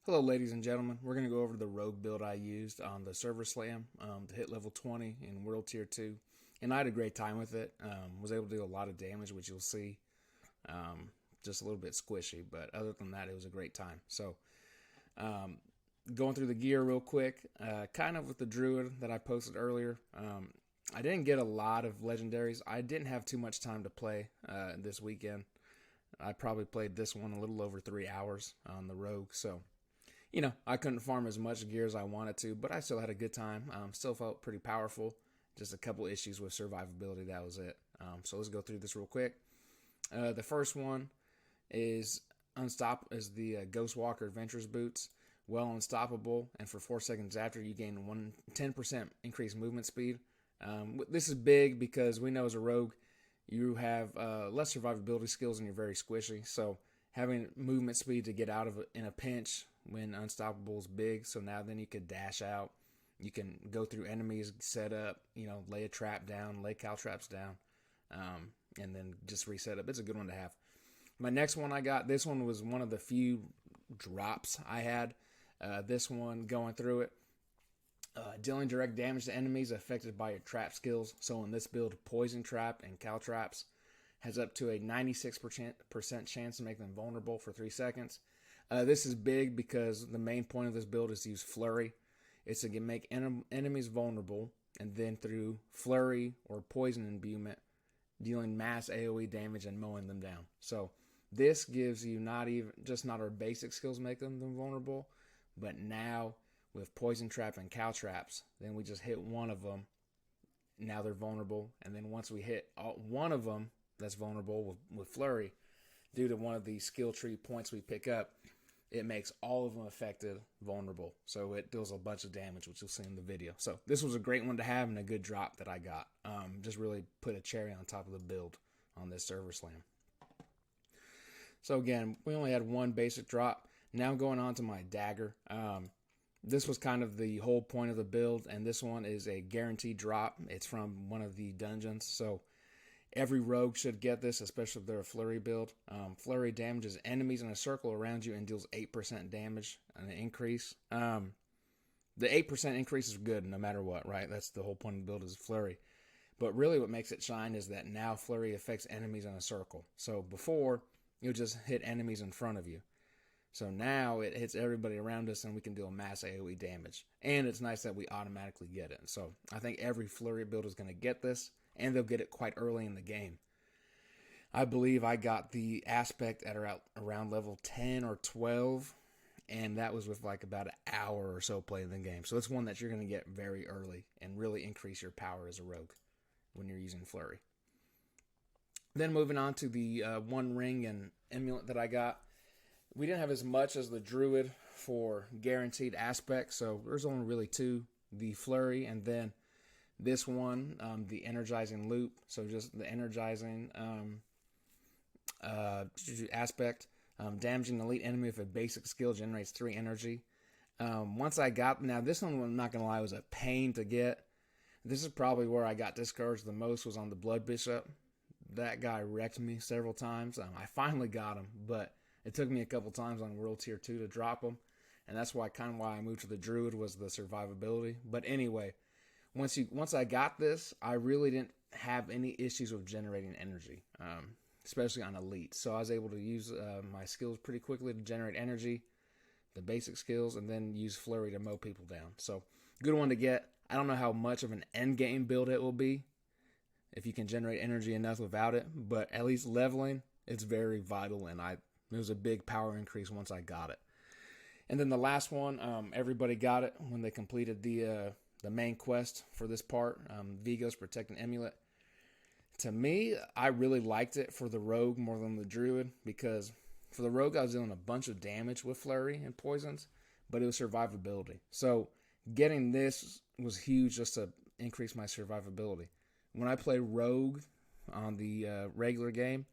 Hello ladies and gentlemen, we're going to go over the rogue build I used on the server slam to hit level 20 in world tier 2, and I had a great time with it. Was able to do a lot of damage, which you'll see. Just a little bit squishy, but other than that it was a great time. So going through the gear real quick, kind of with the druid that I posted earlier. I didn't get a lot of legendaries. I didn't have too much time to play this weekend. I probably played this one a little over 3 hours on the rogue, so I couldn't farm as much gear as I wanted to, but I still had a good time. Still felt pretty powerful. Just a couple issues with survivability. That was it. So let's go through this real quick. The first one is the Ghost Walker Adventurous Boots. Well, unstoppable, and for 4 seconds after, you gain 10% increased movement speed. This is big because we know as a rogue, you have less survivability skills and you're very squishy. So having movement speed to get out of it in a pinch when unstoppable is big. So now then you could dash out. You can go through enemies, set up, lay a trap down, lay cow traps down, and then just reset up. It's a good one to have. My next one I got, this one was one of the few drops I had. This one going through it. Dealing direct damage to enemies affected by your trap skills. So in this build, poison trap and cow traps has up to a 96% chance to make them vulnerable for 3 seconds. This is big because the main point of this build is to use Flurry. It's to make enemies vulnerable, and then through Flurry or Poison Imbuement, dealing mass AoE damage and mowing them down. So this gives you not our basic skills make them vulnerable, but now with Poison Trap and Cow Traps, then we just hit one of them. Now they're vulnerable, and then once we hit one of them that's vulnerable with Flurry, due to one of the skill tree points we pick up, it makes all of them affected vulnerable. So it deals a bunch of damage, which you'll see in the video. So this was a great one to have and a good drop that I got. Just really put a cherry on top of the build on this server slam. So again, we only had one basic drop. Now going on to my dagger. This was kind of the whole point of the build, and this one is a guaranteed drop. It's from one of the dungeons, so every rogue should get this, especially if they're a Flurry build. Flurry damages enemies in a circle around you and deals 8% damage, an increase. The 8% increase is good no matter what, right? That's the whole point of the build is Flurry. But really what makes it shine is that now Flurry affects enemies in a circle. So before, it would just hit enemies in front of you. So now it hits everybody around us and we can deal mass AoE damage. And it's nice that we automatically get it. So I think every Flurry build is going to get this, and they'll get it quite early in the game. I believe I got the aspect at around level 10 or 12, and that was with like about an hour or so playing the game. So it's one that you're going to get very early and really increase your power as a rogue when you're using Flurry. Then moving on to the one ring and amulet that I got. We didn't have as much as the druid for guaranteed aspects, so there's only really two, the Flurry and then this one, the energizing loop. So just the energizing aspect. Damaging elite enemy with a basic skill generates 3 energy. Once I got, now this one, I'm not going to lie, was a pain to get. This is probably where I got discouraged the most, was on the Blood Bishop. That guy wrecked me several times. I finally got him, but it took me a couple times on World Tier 2 to drop him. And that's why I moved to the Druid, was the survivability. But anyway, once I got this, I really didn't have any issues with generating energy, especially on Elite. So I was able to use my skills pretty quickly to generate energy, the basic skills, and then use Flurry to mow people down. So good one to get. I don't know how much of an end game build it will be, if you can generate energy enough without it, but at least leveling, it's very vital, and it was a big power increase once I got it. And then the last one, everybody got it when they completed the main quest for this part, Vigo's Protect an Amulet. To me, I really liked it for the rogue more than the druid, because for the rogue I was doing a bunch of damage with Flurry and poisons, but it was survivability. So getting this was huge just to increase my survivability. When I play rogue on the regular game,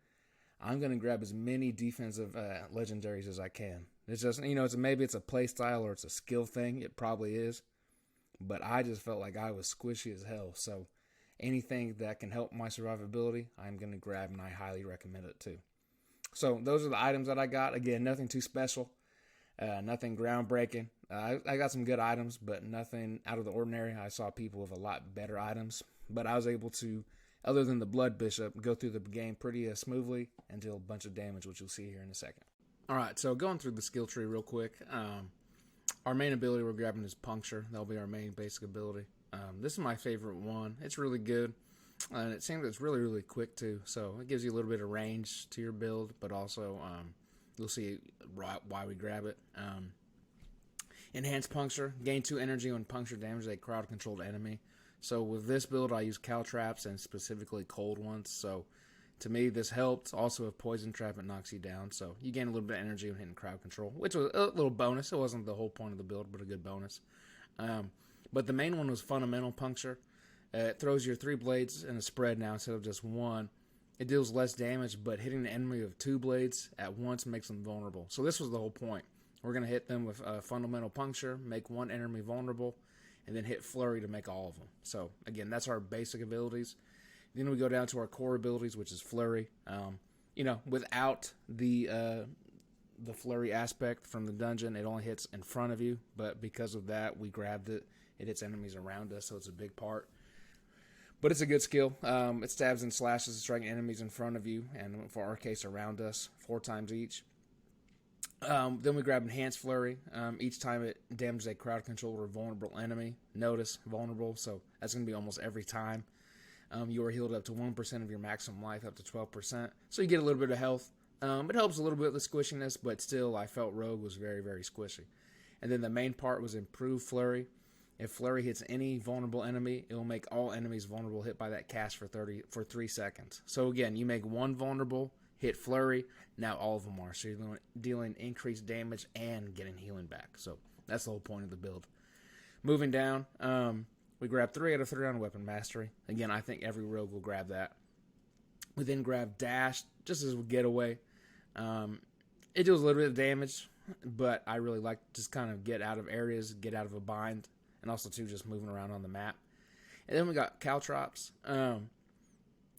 I'm going to grab as many defensive legendaries as I can. It's just, maybe it's a playstyle or it's a skill thing. It probably is. But I just felt like I was squishy as hell. So anything that can help my survivability, I'm going to grab, and I highly recommend it too. So those are the items that I got. Again, nothing too special. Nothing groundbreaking. I got some good items, but nothing out of the ordinary. I saw people with a lot better items, but I was able to, other than the Blood Bishop, go through the game pretty smoothly and deal a bunch of damage, which you'll see here in a second. Alright, so going through the skill tree real quick. Our main ability we're grabbing is Puncture. That'll be our main basic ability. This is my favorite one. It's really good, and it seems it's really, really quick too. So it gives you a little bit of range to your build, but also you'll see why we grab it. Enhanced Puncture. Gain 2 energy when puncture damages a crowd-controlled enemy. So with this build, I use caltraps and specifically cold ones. So to me, this helped. Also, a poison trap, it knocks you down. So you gain a little bit of energy when hitting crowd control, which was a little bonus. It wasn't the whole point of the build, but a good bonus. But the main one was Fundamental Puncture. It throws your 3 blades in a spread now instead of just 1. It deals less damage, but hitting the enemy with 2 blades at once makes them vulnerable. So this was the whole point. We're going to hit them with Fundamental Puncture, make 1 enemy vulnerable, and then hit Flurry to make all of them. So again, that's our basic abilities. Then we go down to our core abilities, which is Flurry. Without the Flurry aspect from the dungeon, it only hits in front of you. But because of that, we grabbed it. It hits enemies around us, so it's a big part. But it's a good skill. It stabs and slashes, striking enemies in front of you, and for our case, around us, 4 times each. Then we grab Enhanced Flurry. Each time it damages a crowd controller or vulnerable enemy. Notice, vulnerable, so that's going to be almost every time. You are healed up to 1% of your maximum life, up to 12%. So you get a little bit of health. It helps a little bit with the squishiness, but still, I felt Rogue was very, very squishy. And then the main part was Improved Flurry. If Flurry hits any vulnerable enemy, it will make all enemies vulnerable hit by that cast for 3 seconds. So again, you make 1 vulnerable, hit Flurry, now all of them are. So you're dealing increased damage and getting healing back. So that's the whole point of the build. Moving down, we grab 3 out of 3 on Weapon Mastery. Again, I think every rogue will grab that. We then grab Dash, just as a getaway. It deals a little bit of damage, but I really like to just kind of get out of areas, get out of a bind, and also, too, just moving around on the map. And then we got Caltrops.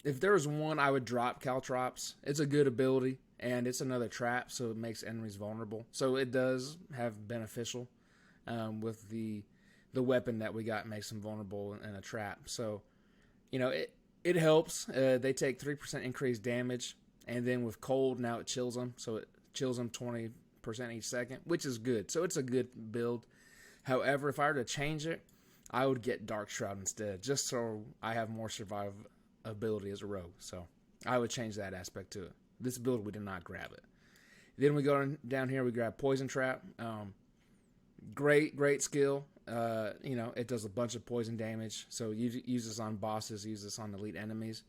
If there was one, I would drop Caltrops. It's a good ability, and it's another trap, so it makes enemies vulnerable. So it does have beneficial with the weapon that we got makes them vulnerable in a trap. So, it helps. They take 3% increased damage, and then with cold, now it chills them. So it chills them 20% each second, which is good. So it's a good build. However, if I were to change it, I would get Dark Shroud instead, just so I have more survivability as a rogue. So I would change that aspect to it. This build, we did not grab it. Then we go down here, we grab Poison Trap. Great skill. It does a bunch of poison damage. So use this on bosses, use this on elite enemies.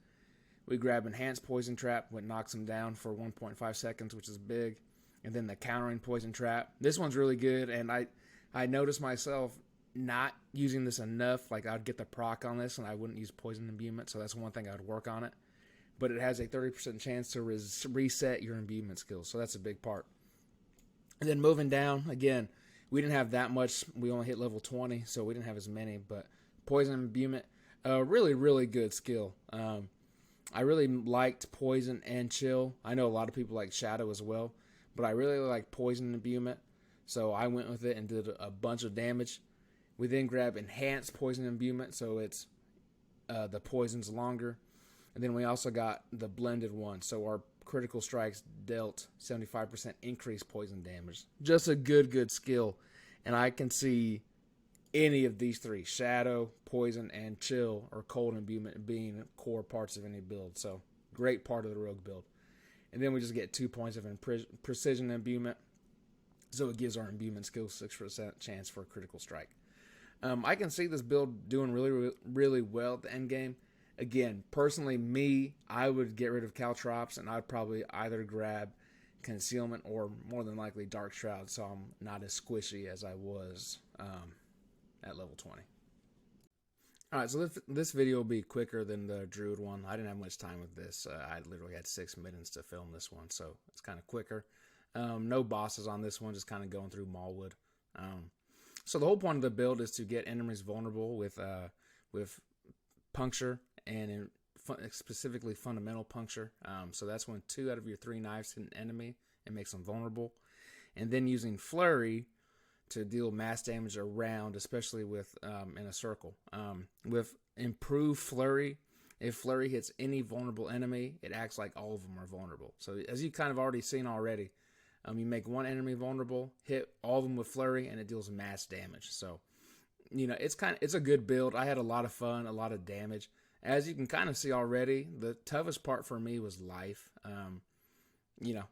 We grab Enhanced Poison Trap, which knocks them down for 1.5 seconds, which is big. And then the Countering Poison Trap. This one's really good, and I noticed myself not using this enough. Like, I'd get the proc on this, and I wouldn't use Poison Imbuement, so that's one thing I would work on it. But it has a 30% chance to reset your imbuement skills, so that's a big part. And then moving down, again, we didn't have that much. We only hit level 20, so we didn't have as many. But Poison Imbuement, really, really good skill. I really liked Poison and Chill. I know a lot of people like Shadow as well, but I really like Poison Imbuement. So I went with it and did a bunch of damage. We then grab Enhanced Poison Imbuement, so it's the poison's longer. And then we also got the blended one, so our critical strikes dealt 75% increased poison damage. Just a good skill. And I can see any of these 3, Shadow, Poison, and Chill, or Cold Imbuement, being core parts of any build. So great part of the rogue build. And then we just get 2 points of Precision Imbuement. So it gives our imbuement skill 6% chance for a critical strike. I can see this build doing really, really well at the end game. Again, personally, I would get rid of Caltrops, and I'd probably either grab Concealment or more than likely Dark Shroud, so I'm not as squishy as I was at level 20. Alright, so this video will be quicker than the Druid one. I didn't have much time with this. I literally had 6 minutes to film this one, so it's kind of quicker. No bosses on this one, just kind of going through Mallwood. So the whole point of the build is to get enemies vulnerable with Puncture, and specifically Fundamental Puncture. So that's when 2 out of your 3 knives hit an enemy and makes them vulnerable. and then using Flurry to deal mass damage around, especially with in a circle. With improved Flurry, if Flurry hits any vulnerable enemy, it acts like all of them are vulnerable. So as you kind of already seen already, you make one enemy vulnerable, hit all of them with Flurry, and it deals mass damage. So, it's a good build. I had a lot of fun, a lot of damage. As you can kind of see already, the toughest part for me was life.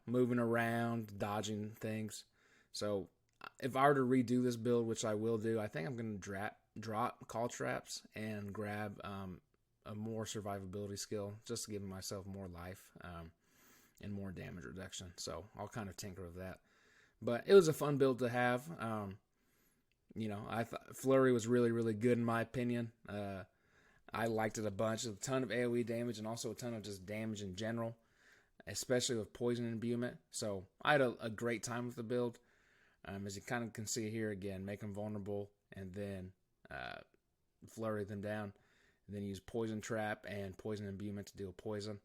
Moving around, dodging things. So if I were to redo this build, which I will do, I think I'm going to drop call traps and grab a more survivability skill just to give myself more life and more damage reduction. So I'll kind of tinker with that. But it was a fun build to have. I thought Flurry was really, really good in my opinion. I liked it a bunch. A ton of AoE damage and also a ton of just damage in general, especially with poison imbuement. So I had a great time with the build. As you kind of can see here again, make them vulnerable and then flurry them down. And then use poison trap and poison imbuement to deal poison.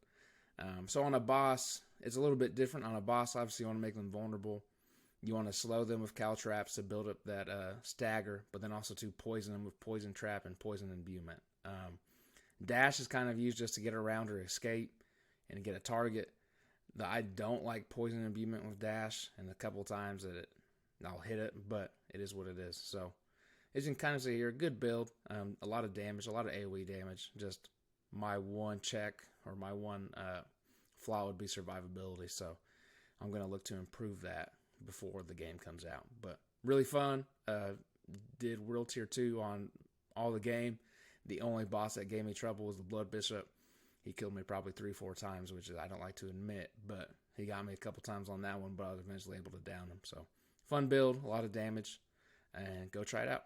So on a boss, it's a little bit different. On a boss, obviously you want to make them vulnerable. You want to slow them with cow traps to build up that stagger, but then also to poison them with poison trap and poison imbuement. Dash is kind of used just to get around or escape and to get a target. I don't like poison imbuement with dash, and a couple times that I'll hit it, but it is what it is. So as you can kind of see here, good build, a lot of damage, a lot of AoE damage. Just my one check or my one flaw would be survivability. So I'm going to look to improve that before the game comes out. But really fun. Did World Tier 2 on all the game. The only boss that gave me trouble was the Blood Bishop. He killed me probably 3-4 times, which I don't like to admit, but he got me a couple times on that one, but I was eventually able to down him. So fun build, a lot of damage, and go try it out.